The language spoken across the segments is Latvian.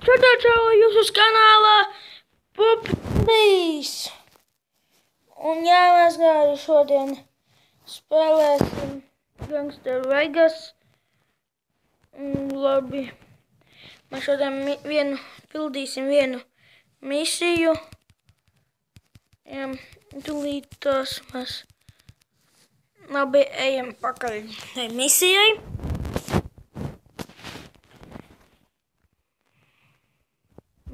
Čau, jūs uz kanālā Pupdīs. Un jā, mēs gāju šodien spēlēsim Gangster Vegas. Labi. Mēs šodien pildīsim vienu misiju. Tūlīt tās mēs labi ejam pakaļ misijai.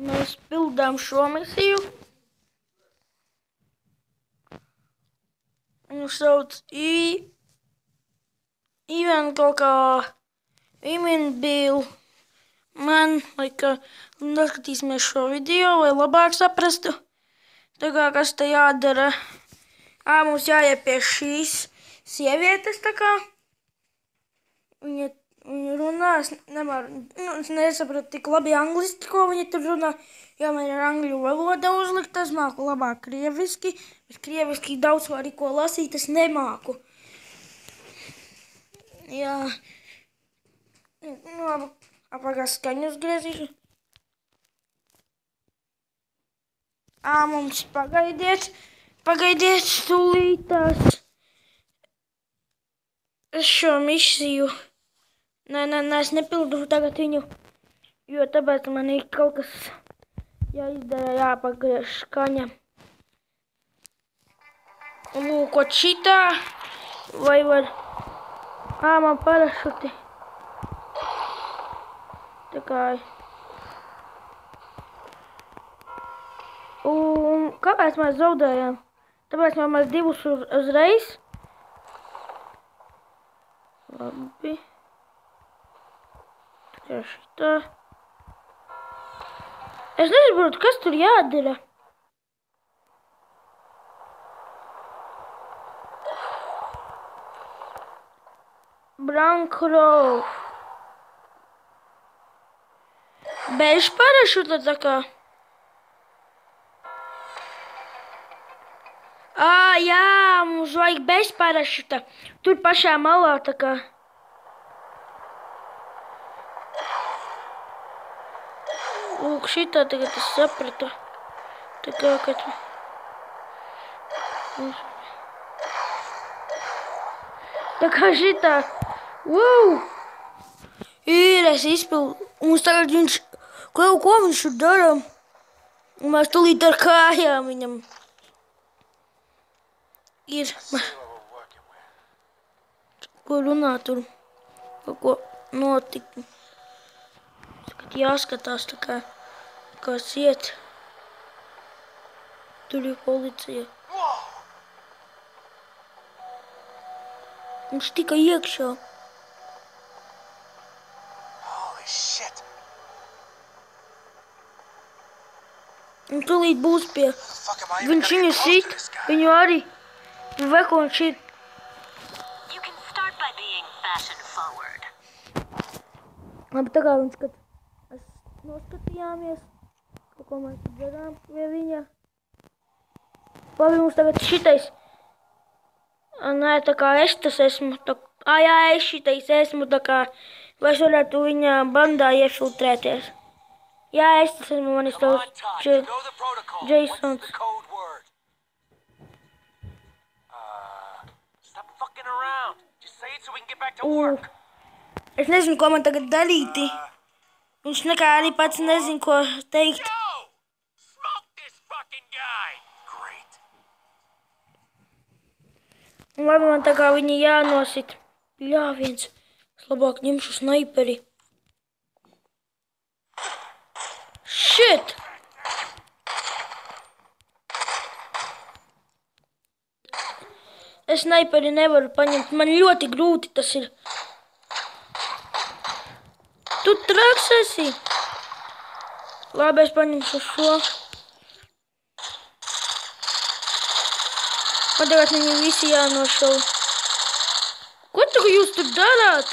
Mēs pildām šo misiju. Viņu sauc Ivan kaut kā Iminbīl. Man laikā noskatīsimies šo video, lai labāk saprastu. Tā kā kas te jādara. Mums jāiet pie šīs sievietes tā kā. Viņa runā, es nesapratu tik labi angliski, ko viņa tur runā, jo man ir angļu valoda uzlikta, es māku labāk krieviski, bet krieviski daudz arī ko lasīt, es nemāku. Jā. Labi, apagās skaņu uzgriezīšu. Mums pagaidiet stūlītās. Es šo misiju. Nē, es nepildu tagad viņu, jo tāpēc man ir kaut kas jāizdara, jāpagriež skaņa. Un lūkot šitā, vai var... man parašuti. Tā kā... Un kāpēc mēs zaudējām? Tāpēc mēs divus uzreiz. Labi. Šitā. Es nesaprotu, kas tur jādara. Brankrov. Bez parašuta tā kā. Jā, mums vajag bez parašuta. Tur pašā malā tā kā. Lūk, šitā tagad es sapratu. Tā kā, kad... Tā kā šitā. Wow! Es izpildu. Mums tagad viņš... Ko viņš tur dara? Un mēs tūlīt ar kājām viņam. Ir... Ko runā tur? Ko notika? Jāskatās tā kā, kas iet. Tur ir policija. Viņš tika iekšā. Un tūlīt būs pie... Viņš viņu sit, viņu arī. Veko un šit. Labi, tā kā viņš skat... Noskatījāmies, ko mēs darām pie viņa. Labi, mums tagad šitais. Nē, tā kā es tas esmu. Jā, es šitais esmu, tā kā. Vai es varētu viņa bandā iefiltrēties. Jā, es tas esmu, manis tavs Jasons. Es nezinu, ko man tagad darīti. Viņš nekā arī pats nezin, ko teikt. Un labi, man tā kā viņi jānosit. Jā, viens. Es labāk ņemšu snaiperi. Shit! Es snaiperi nevaru paņemt. Man ļoti grūti tas ir. Tu traks esi. Labi, es paņemšu šo. Man tagad viņi visi jānošauj. Ko tu jūs tur darāt?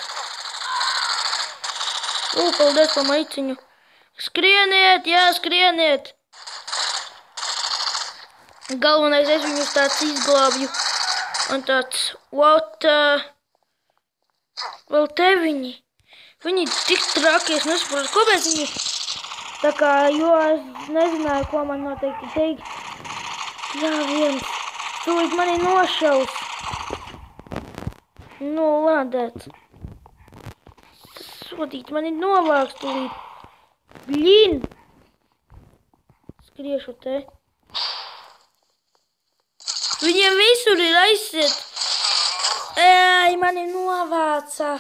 Paldies pa maiciņu. Skrieniet, jā, skrieniet. Galvenais es viņus tāds izglābju. Un tāds, what? Vēl te viņi. Viņi tik traki, es nesaprotu, kāpēc viņi Tā kā, jo es nezināju, ko man noteikti teikt. Jā, viens. Tūlīt mani nošaus. Nu, lādēts. Sodīt, mani novāks tūlīt. Bļin! Skriešu te. Viņiem visur ir aiziet. Ej, mani novāca.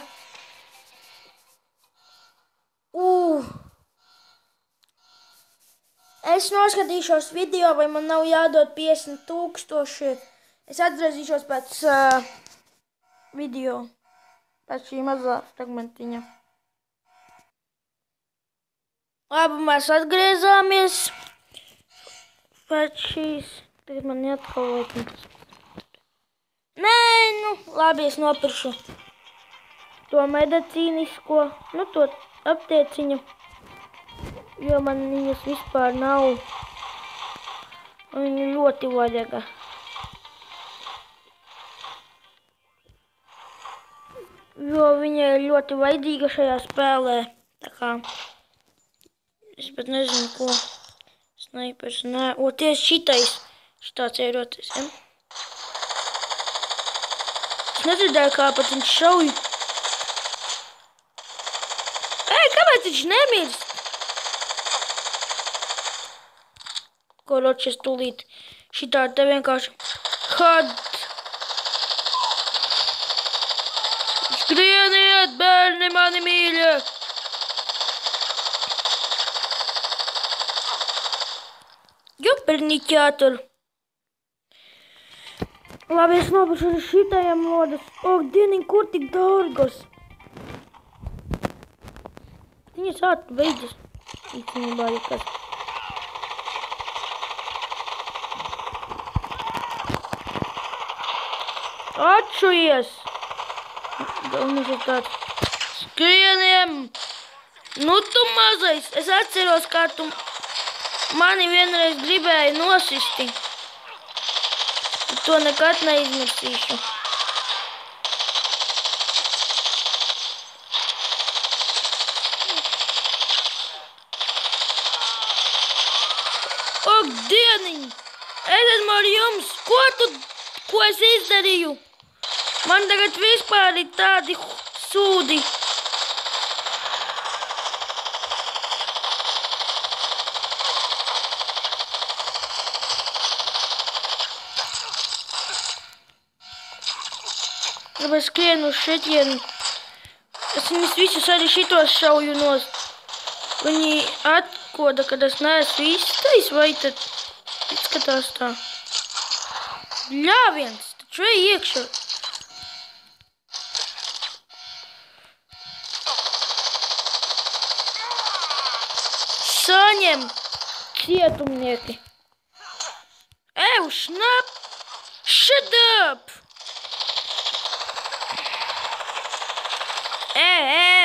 Es noskatīšos video, vai man nav jādod 50 000. Es atgriezīšos pēc video. Pēc šī mazā fragmentiņa. Labi, mēs atgriezāmies. Pēc šīs. Tagad man atkal laikums. Nē, nu, labi, es nopiršu to medicīnisko, nu, to aptieciņu, jo man viņas vispār nav. Viņa ļoti vajaga. Jo viņa ir ļoti vajadzīga šajā spēlē. Tā kā es pat nezinu, ko. Snaipers, nē. O, tieši šitais. Šitāds ierocis, ja? Es nedzirdēju, kā pat viņš šauj. Ej, kāpēc viņš nemirst? Koroči, es tūlīt šitādi te vienkārši had. Skrieniet, bērni mani mīļie! Juperniķātur! Labi, es nopiršu arī šitajam modas. Ak, dieniņ, kur tik dārgas? Viņas ātri beidzas. Īstenībā, ja kas. Atšujies! Galvenais ir tāds. Skrieniem! Nu tu mazais! Es atceros, kā tu mani vienreiz gribēji nosisti. To nekad neizmirsīšu. Ak, dieniņ! Esmu ar jums! Ko es izdarīju? Man tagad vispār ir tādi sūdi. Es skrienu uz šetienu. Es viņus visus arī šitos šauju nost. Viņi atkoda, kad es neesmu īstais, vai tad izskatās tā. Bļāviens, taču ej iekšā. Saņem, cietumnieki. Ew, šnap! Shut up!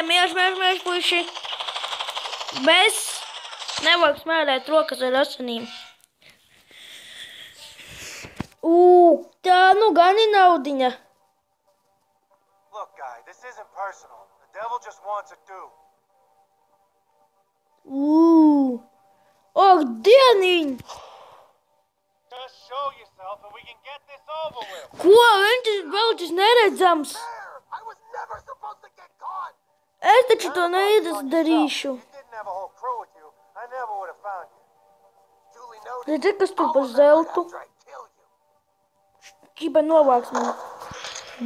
Mīļš, puiši. Bez nevajag smērēt rokas ar asinīm. Tā nu gan ir naudiņa. Look, guy, this isn't personal. The devil just wants a do. Ak, dieniņ! Just show yourself and we can get this over with. Ko? Viņš vēl tas neredzams. Es taču to neizdarīšu. Redzi, kas tu pa zeltu? Čiba novāks man.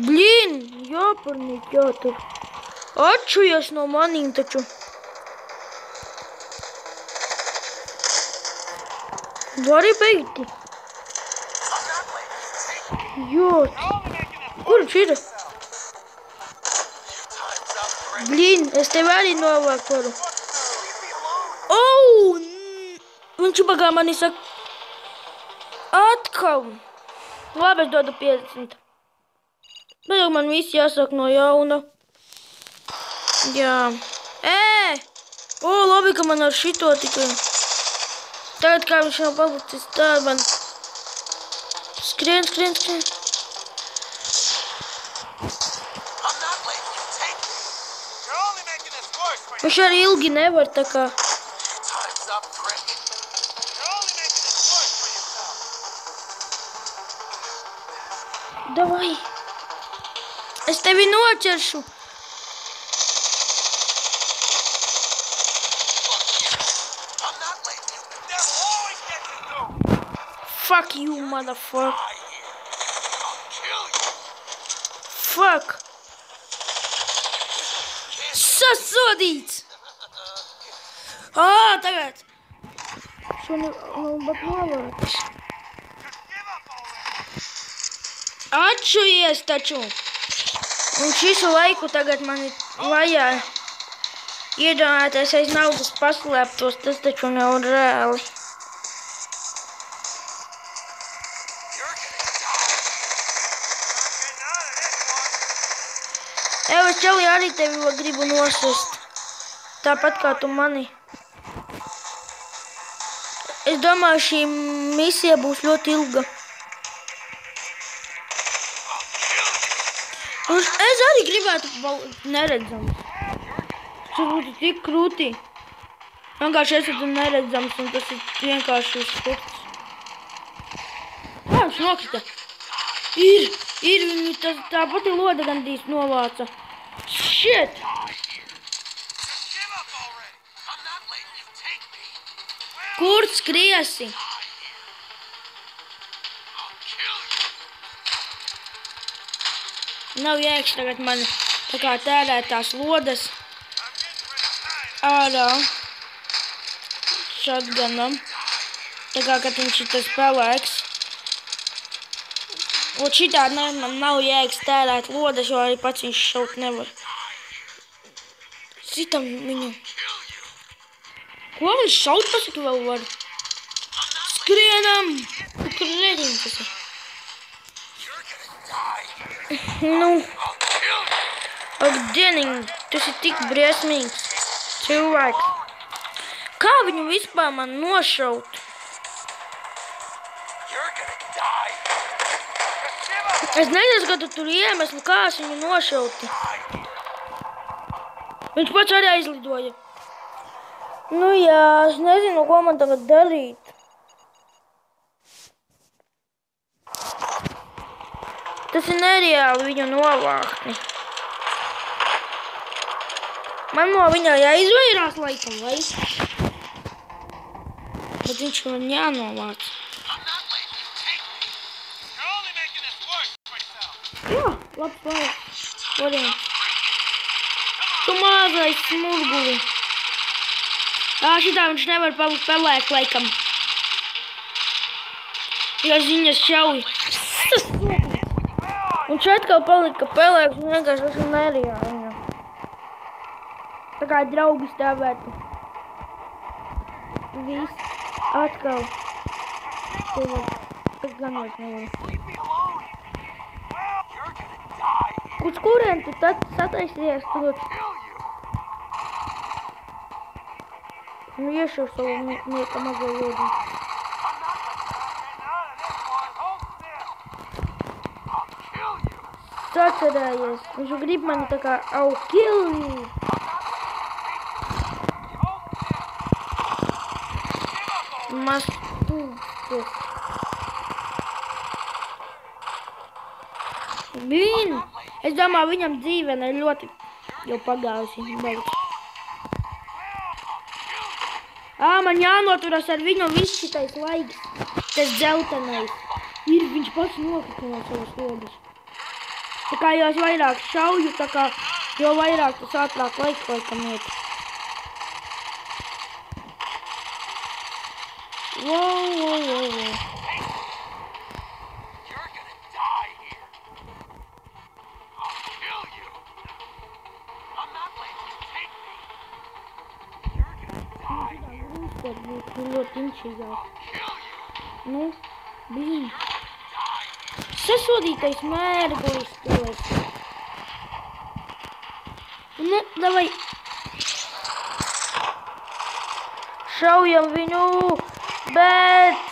Blin, jāparnīt jātur. Atšujies no manīm taču. Vari beigti. Jot. Kur viņš ir? Blin, es tevi arī novākt varu. Viņš bagā mani saka. Atkal. Labi, es dodu 50. Bet jau man viss jāsāk no jauna. Jā. Labi, ka man ar šito tikai. Tagad kā viņš nav palicis, tā man. Skrien. Viņš arī ilgi nevar, tā kā. Davai. Es tevi noķeršu. Fuck you, motherfucker. Fuck. Sasodīts. Tagad. Šo pat novārtas. Atšujies taču. Un šisu laiku tagad mani vajā iedomāties aiz naudas paslēptos, tas taču nav reāli. Eva, čeli, arī tevi vēl gribu nosist. Tāpat kā tu mani. Es domāju, šī misija būs ļoti ilga. Un es arī gribētu neredzams. Tas būtu tik krūtī. Vienkārši esat neredzams un tas ir vienkārši slikts. Viņš nokrita. Ir, viņi tā pati loda gandrīz novāca. Shit! Kur skriesi? Nav jēgas tagad man tā kā tērēt tās lodas ārā shotgunam. Tā kā, kad viņš ir tas pelēks. Un šitādi man nav jēgas tērēt lodas, jo arī pats viņš šaut nevar. Sitam viņu. Ko viņš šaut pasaka vēl var? Skrienam! Kur redzim tas ir? Nu. Ak, dienīgi, tas ir tik briesmīgs cilvēks. Kā viņu vispār man nošaut? Es nesaskatu tur iemeslu, kā es viņu nošauti. Viņš pats arī aizlidoja. Nu jā, es nezinu, ko man tagad darīt. Tas ir nereāli viņu novākni. Man no viņā jāizvairās laikam, vai? Bet viņš man jānovāc. Jā, labs variants. Tu mazais smurguli. Šitā viņš nevar palikt pelēk laikam. Jo ziņas šauj. Un šeit atkal palika pelēks un vienkārši tas ir nereāli. Tā kā draugi stāvētu. Viss atkal. Tas gan vairs nevar. Uz kuriem tu tad sataisies tur? Nu iešu savu mieka mazo lodu. Sacerējies. Viņš grib mani tā kā kill you. Mastūties. Es domāju, viņam dzīvena ir ļoti jau pagājusi. Man jānoturas ar viņu viss šitais laiks. Tas dzeltenais. Viņš pats nokrita no savas lodas. Tā kā jo es vairāk šauju, tā kā jo vairāk tas ātrāk laiks laikam iet. Wow. Ļoti inčīgāk. Nu, bija. Sasodītais mērgulis tulis. Nu, davai. Šaujam viņu, bet...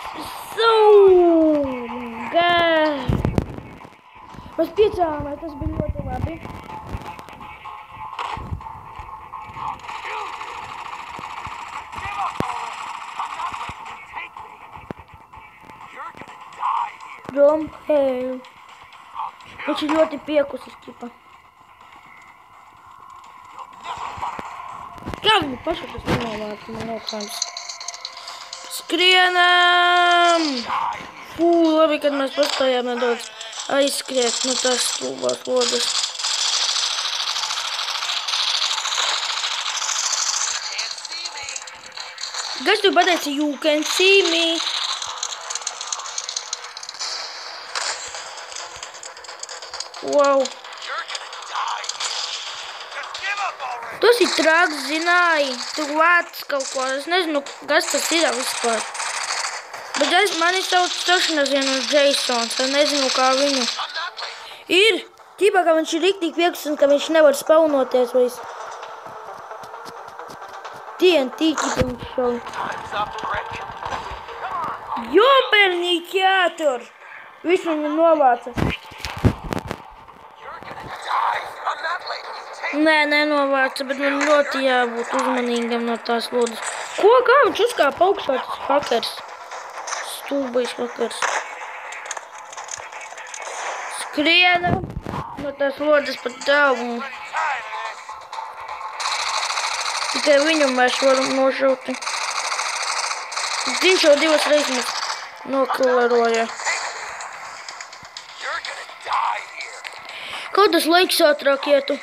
Mēs piecālām, tas bija ļoti labi. Don't care. Viņš ir ļoti piekusis, ķipa. Kā viņu pašu tas nenovāc, man jautājums. Skrienam! Fū, labi, kad mēs paspējām nedaudz aizskriet no tās stulbās lodas. Kas tu pateici? You can see me. Wow. Tu esi traks, zināji. Tu vāc kaut ko. Es nezinu, kas tas ir vispār. Bet mani sauc stašanās Jasons. Es nezinu, kā viņu. Ir. Tīpā, ka viņš ir riktīgi piekus un ka viņš nevar spaunoties vairs. TNT ķipa viņš šau. Joperniķi jātur. Viņš viņu novāca. Nē, nenovāca, bet man ļoti jābūt uzmanīgam no tās lodas. Ko, kā viņš uzkāpa augšā, tas hakers? Stulbais hakers. Skrienam no tās lodas pat tālumu. Tikai viņu mēs varam nošaut. Viņš jau 2 reizes noklaroja. Kaut tas laiks ātrāk ietu.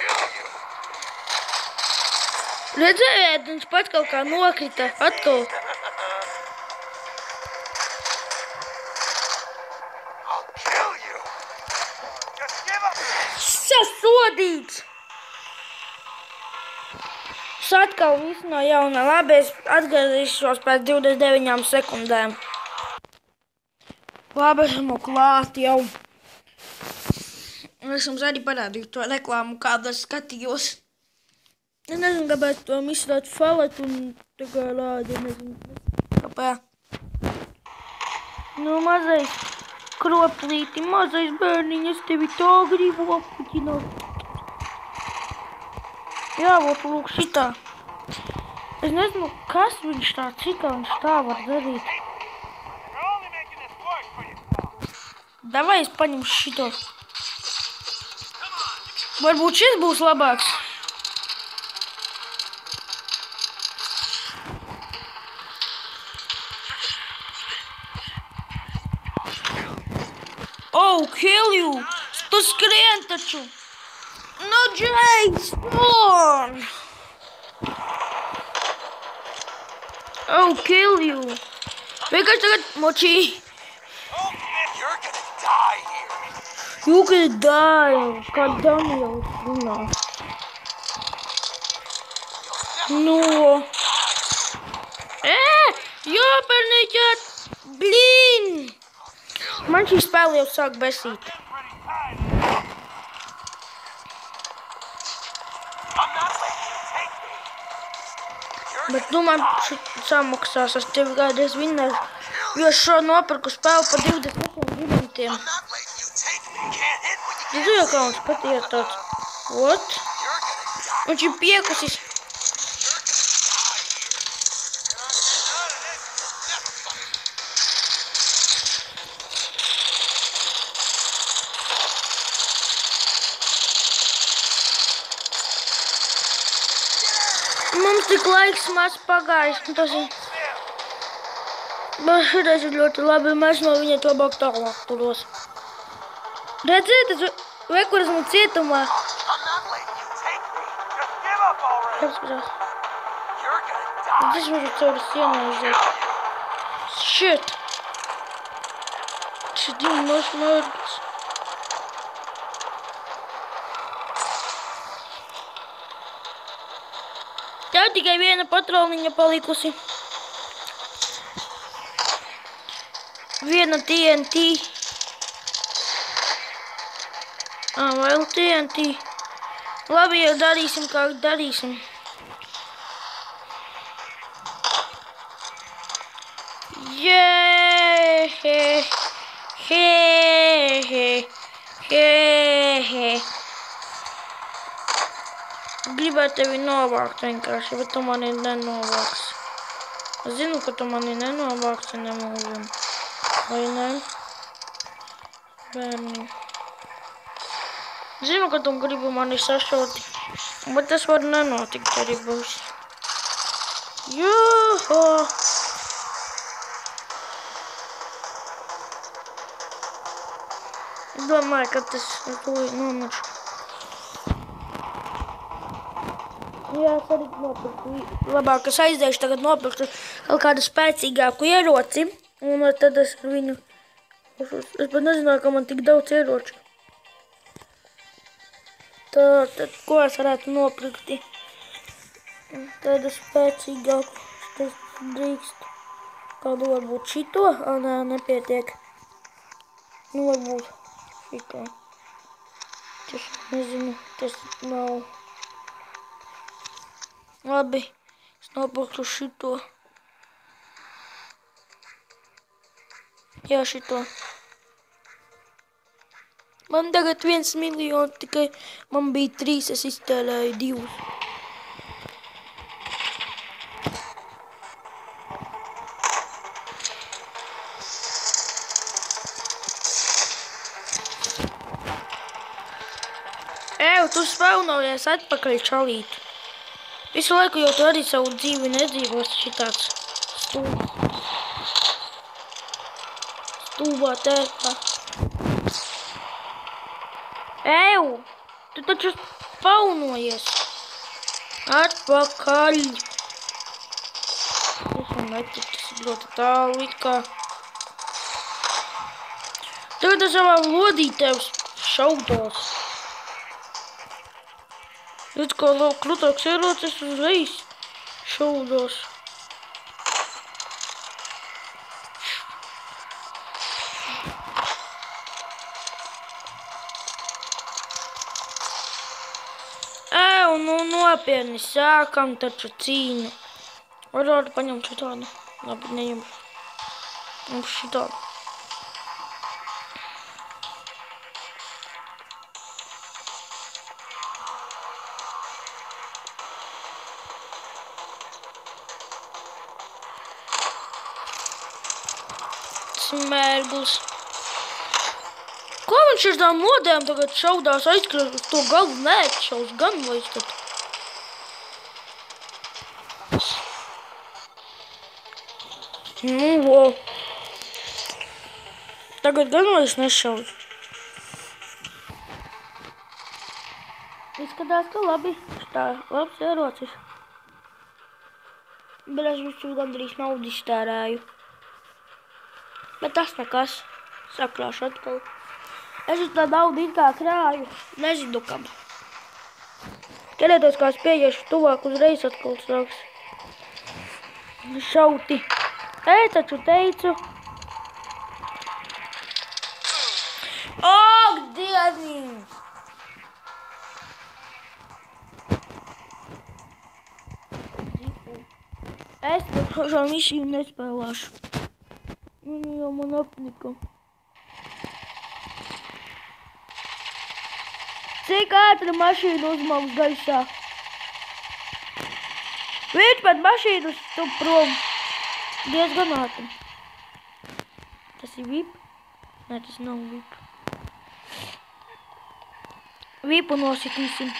Redzējāt, viņš pat kaut kā nokrita. Atkal. Sasodīts! Atkal viss no jauna. Labi, es atgriezīšos pēc 29 sekundēm. Labi, esmu klāt jau. Es jums arī parādīju to reklāmu, kādu es skatījos. Es nezinu, kāpēc to izstātu falet un tā kā rādi. Nezinu, kāpēc. Nu, mazais kroplīti, mazais bērniņ, es tevi tā gribu apkuķināt. Jā, lūk, šitā. Es nezinu, kas viņš tāds ir, kā viņš tā var darīt. Davai es paņemšu šito. Varbūt šis būs labāks. Oh, kill you! Tu skrien taču! No, Jake, spawn! Oh, kill you! Vienkārši tagad močī! You gonna die! Kā Daniels runā. No! Joperniķāt! Blīn! Man šī spēle jau sāk besīt. Bet nu man samaksās, es tevi kādreiz vinnēšu, jo es šo nopirku spēli par 28 gigantiem. Zidu jau kā mums pat ir tāds. What? Viņš ir piekusis. Mums tik laiks maz pagājis, un tas ir... Bet šitais ir ļoti labi, mēs no viņa labāk tālāk turos. Redziet, es vekur esmu cietumā. Apskatās. Es varu caur sienu aiziet. Shit. Šī divi mārgas. Tev tikai viena patroniņa palikusi. Viena TNT. Vēl TNT. Labi, jau darīsim, kā darīsim. Gribētu tevi novākt vienkārši, bet tu mani nenovāksi. Es zinu, ka tu mani nenovāksi nemūžam. Vai ne? Bērni. Zinu, ka tu gribi mani sašaut, bet tas var nenotikt arī būs. Jūho! Es domāju, ka tas tūlīt nomiršu. Jā, es arī nopirku. Labāk, es aiziešu tagad nopirktu kaut kādu spēcīgāku ieroci. Un tad es ar viņu... Es pat nezināju, ka man tik daudz ieroču. Tad ko es varētu nopirkt? Tādu spēcīgāku. Tas drīkst. Kādu varbūt šito? Nē, nepietiek. Nu, varbūt šito. Tas, nezinu, tas nav. Labi, es nopirktu šito. Jā, šito. Man tagad 1 miljonu, tikai man bija 3, es iztērēju 2. Tu spaunojies atpakaļ, čalīt. Visu laiku jau tu arī savu dzīvi nedzīvos šitāds stūbā tērpā. Tu taču spaunojies. Atpakaļ. Es man netikt, tas ir ļoti tālu it kā. Tagad es savā lodītē šaudos. Redz, kā krūtāks ierocis uzreiz šaudos. Nu nopietni sākam taču cīņu. Varētu paņemt šitādu. Labi, neņemšu. Un šitādu. Smērglis. Ko viņš ar tām lodēm tagad šaudās aizkrāt uz to galu? Nē, šaus gan vairs tad. Nu, tagad gan vairs nešaus. Izskatās, ka labi. Tā, labs ierocis. Bet es visu gandrīz naudu iztērēju. Bet tas nekas. Sakrāšu atkal. Es uz tā naudu it kā krāju. Nezinu kam. Skatieties, kā es pieiešu tuvāk, uzreiz atkal sāks šauti. Taču teicu. Ak, Dievs! Es par šo mišīm nespēlāšu. Viņi jau man apnika. Cik ātri mašīnu uzmauks gaisā? Viņš pat mašīnu stup prom. Diezgan ātri. Tas ir VIP? Nē, tas nav VIP. VIPu nositīsim.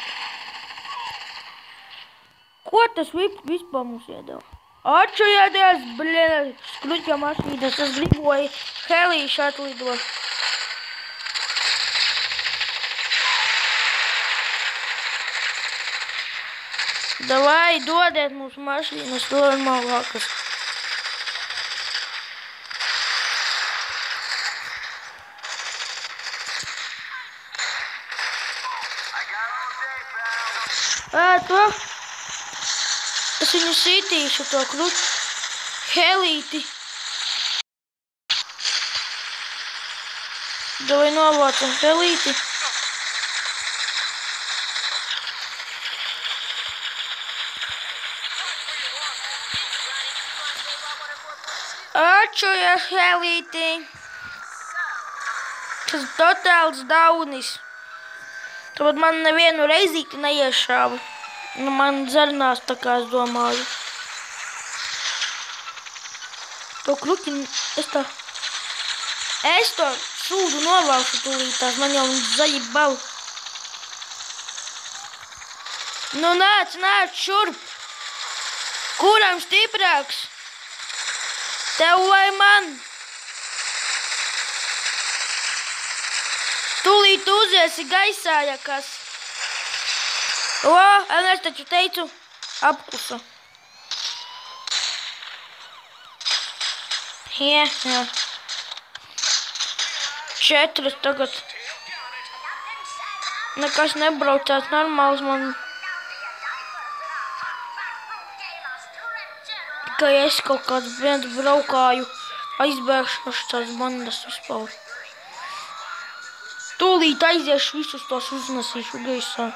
Ko tas VIP vispār mums iedeva? Atšujāties, blēd, skruķa mašīnas, es griboju helīšu atlido. Davai, dodiet mums mašīnas normālākas. To? Es viņu sitīšu to kruķu helīti. Davai novācam helīti. Atšujies helīti. Tas totāls daunis. Tāpēc man nevienu reizīti neiešāva. Nu, man dzernās tā kā es domāju. To kruķi, es to sūdu novākšu tūlītās, man jau zaļi bal. Nu, nāc šurp! Kuram stiprāks? Tev vai man? Tūlīt uziesi gaisā, ja kas. O, es taču teicu, apklusa. Jā. 4 tagad. Nekas nebraucās normāls man. Tikai es kaut kāds viens braukāju, aizbēgšu tās bandas vispār. Tūlīt aiziešu visus tos uznesīšu gaisā.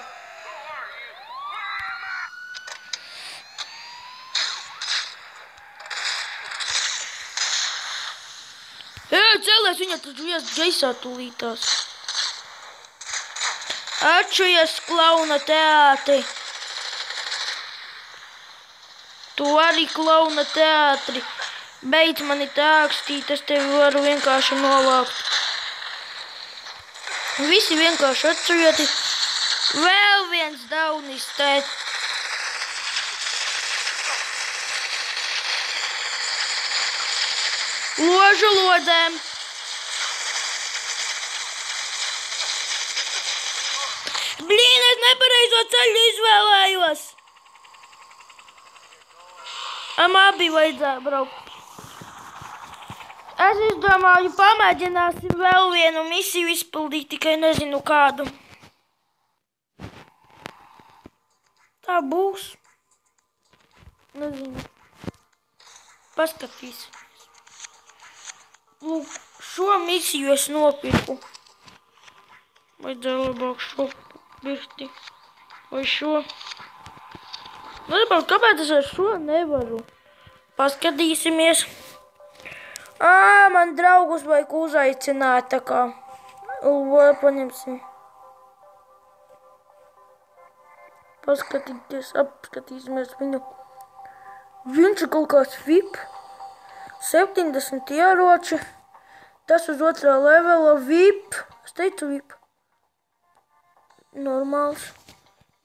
Cēlies, viņa taču ies gaisā tūlītās. Atšujies, klauna teātri. Tu arī klauna teātri. Beidz mani tākstīt, es tevi varu vienkārši novākt. Visi vienkārši atšujieti. Vēl viens daunis te. Ložu lodēm. Blīn, es nepareizo ceļu izvēlējos. Abi vajadzēja braukt. Es izdomāju, pamēģināsim vēl vienu misiju izpildīt, tikai nezinu kādu. Tā būs. Nezinu. Paskatīsimies. Lūk, šo misiju es nopirku. Vajadzēja labāk šo pirkti. Vai šo. Nezinu, kāpēc es ar šo nevaru. Paskatīsimies. Man draugus vajag uzaicināt, tā kā. Paņemsim. Apskatīsimies viņu. Viņš ir kaut kāds VIP. 70 ieroči. Tas uz otrā levela VIP. Es teicu VIP. Normāls.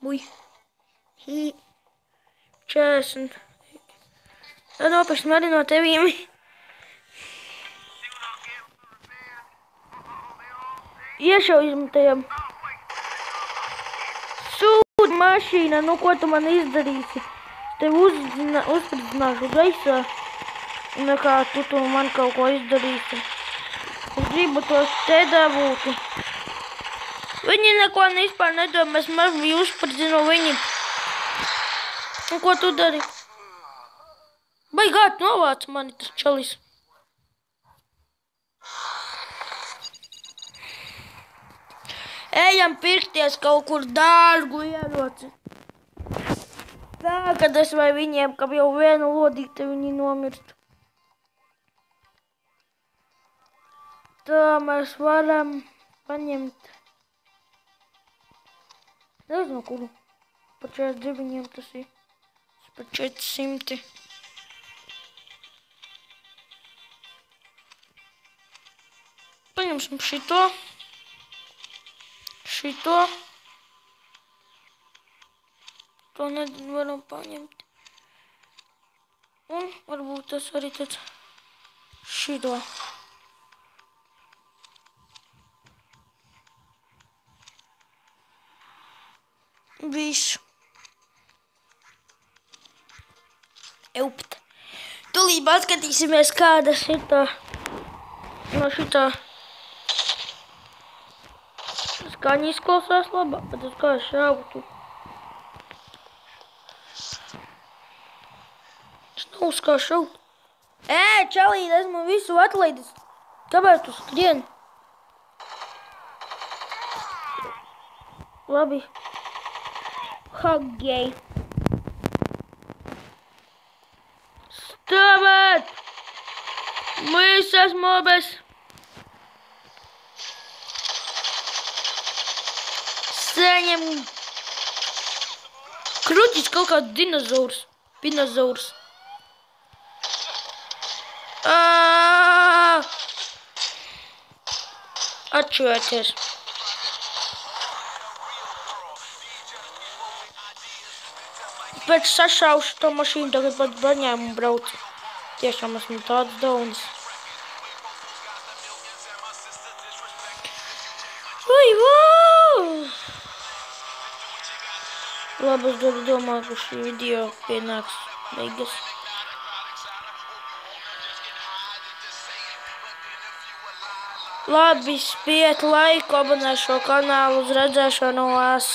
Uj. 40. Tad nopirksim arī no tevīm. Iešaujam tajam. Sūd mašīna, nu ko tu man izdarīsi? Tev uzspridzināšu gaisā. Nekā tu man kaut ko izdarīsi. Es gribu tos te dabūt. Viņi neko vispār nedomā, es maz biju uzspridzinu viņi. Un ko tu dari? Baigāt novāc mani tas čalis. Ejam pirkties kaut kur dārgu ieroci. Tā, kad es vai viņiem, ka jau vienu lodīti viņi nomirst. Tā mēs varam paņemt. Nezinu, kuru. Pa 49 tas ir. Pa 400. Paņemsim šito. Šito. To nevaram paņemt. Un varbūt tas arī tad šito. Visu. Eupt. Tūlīt paskatīsimies, kāda šitā. No šitā. Skaņa izklausās labāk, bet es kā šautu. Es nav uz kā šaut. Čalīt, esmu visu atlaidis. Kāpēc tu skrien? Labi. Hagei. Stāvēt! Visas mobes! Saņem! Kruķis kaut kāds dinozaurs. Pinozaurs. Atšķoties. pēc sašaušu to mašīnu, tagad pat baņēmu braucu. Tiešām esmu tāds dauns. Labi, es domāju, ka šī video pienāks beigas. Labi, spiet laiku, abonē šo kanālu, uz redzēšanos.